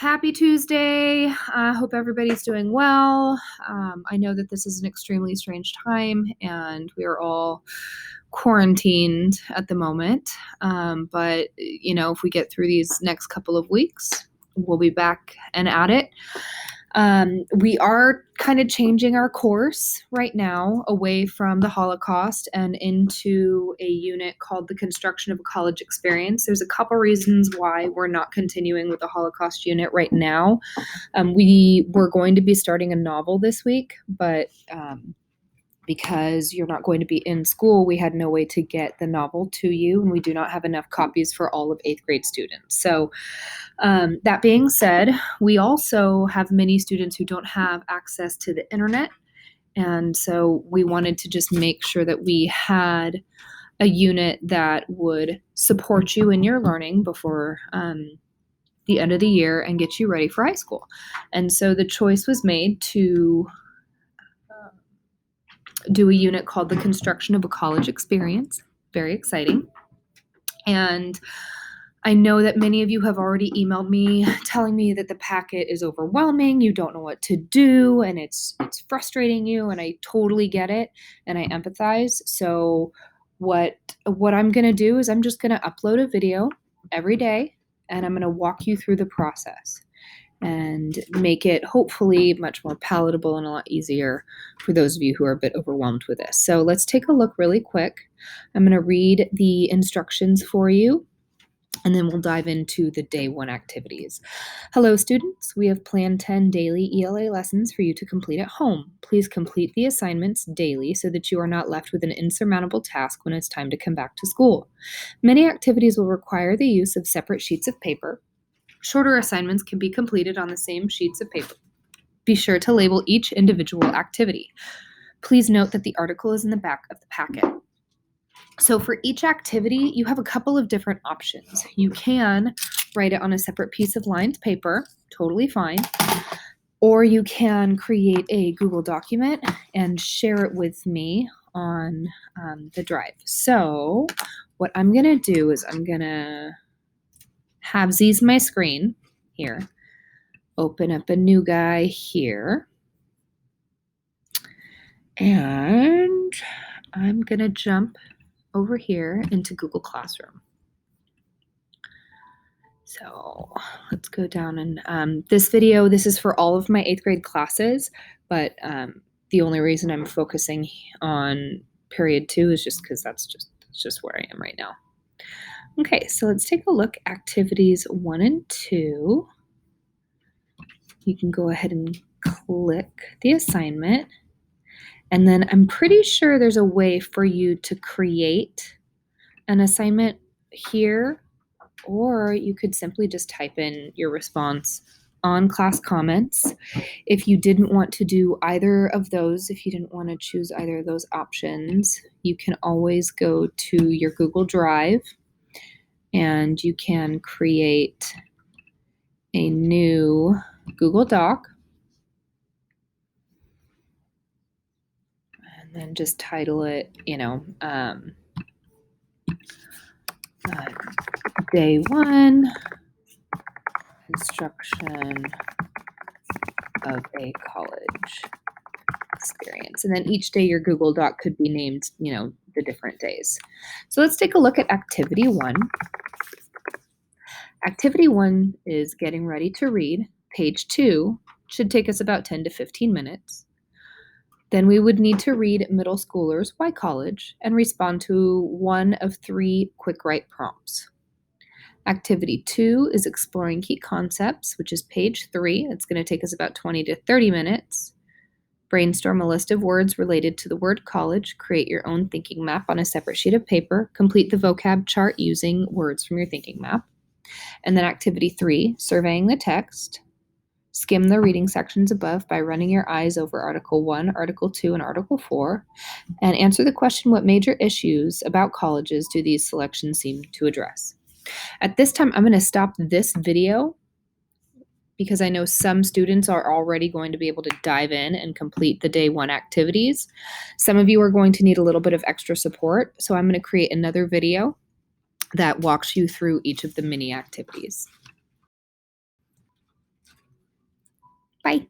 Happy Tuesday. I hope everybody's doing well. I know that this is an extremely strange time and we are all quarantined at the moment. But, if we get through these next couple of weeks, we'll be back and at it. We are kind of changing our course right now away from the Holocaust and into a unit called the Construction of a College Experience. There's a couple reasons why we're not continuing with the Holocaust unit right now. We were going to be starting a novel this week, but because you're not going to be in school, we had no way to get the novel to you, and we do not have enough copies for all of 8th grade students. So that being said, we also have many students who don't have access to the internet, and so we wanted to just make sure that we had a unit that would support you in your learning before the end of the year and get you ready for high school. And so the choice was made to do a unit called the Construction of a College Experience. Very exciting. And I know that many of you have already emailed me telling me that the packet is overwhelming, you don't know what to do, and it's frustrating you, and I totally get it, and I empathize. So what I'm going to do is I'm just going to upload a video every day, and I'm going to walk you through the process and make it hopefully much more palatable and a lot easier for those of you who are a bit overwhelmed with this. So let's take a look really quick. I'm going to read the instructions for you, and then we'll dive into the day one activities. Hello, students. We have planned 10 daily ELA lessons for you to complete at home. Please complete the assignments daily so that you are not left with an insurmountable task when it's time to come back to school. Many activities will require the use of separate sheets of paper. Shorter assignments can be completed on the same sheets of paper. Be sure to label each individual activity. Please note that the article is in the back of the packet. So for each activity, you have a couple of different options. You can write it on a separate piece of lined paper, totally fine, or you can create a Google document and share it with me on the drive. So what I'm going to do is I'm going to have these my screen here, open up a new guy here, and I'm going to jump over here into Google Classroom. So let's go down and this video, this is for all of my 8th grade classes, but the only reason I'm focusing on period 2 is just because that's just where I am right now. Okay, so let's take a look. Activities 1 and 2. You can go ahead and click the assignment. And then I'm pretty sure there's a way for you to create an assignment here, or you could simply just type in your response on class comments. If you didn't want to do either of those, if you didn't want to choose either of those options, you can always go to your Google Drive and you can create a new Google Doc and then just title it, day 1, construction of a college experience. And then each day your Google Doc could be named, the different days. So let's take a look at activity 1. Activity 1 is getting ready to read. Page 2 should take us about 10 to 15 minutes. Then we would need to read middle schoolers Why College and respond to one of 3 quick write prompts. Activity 2 is exploring key concepts, which is page 3. It's going to take us about 20 to 30 minutes. Brainstorm a list of words related to the word college. Create your own thinking map on a separate sheet of paper. Complete the vocab chart using words from your thinking map. And then activity 3, surveying the text. Skim the reading sections above by running your eyes over Article 1, Article 2, and Article 4, and answer the question, what major issues about colleges do these selections seem to address? At this time, I'm going to stop this video because I know some students are already going to be able to dive in and complete the day 1 activities. Some of you are going to need a little bit of extra support, so I'm going to create another video that walks you through each of the mini activities. Bye.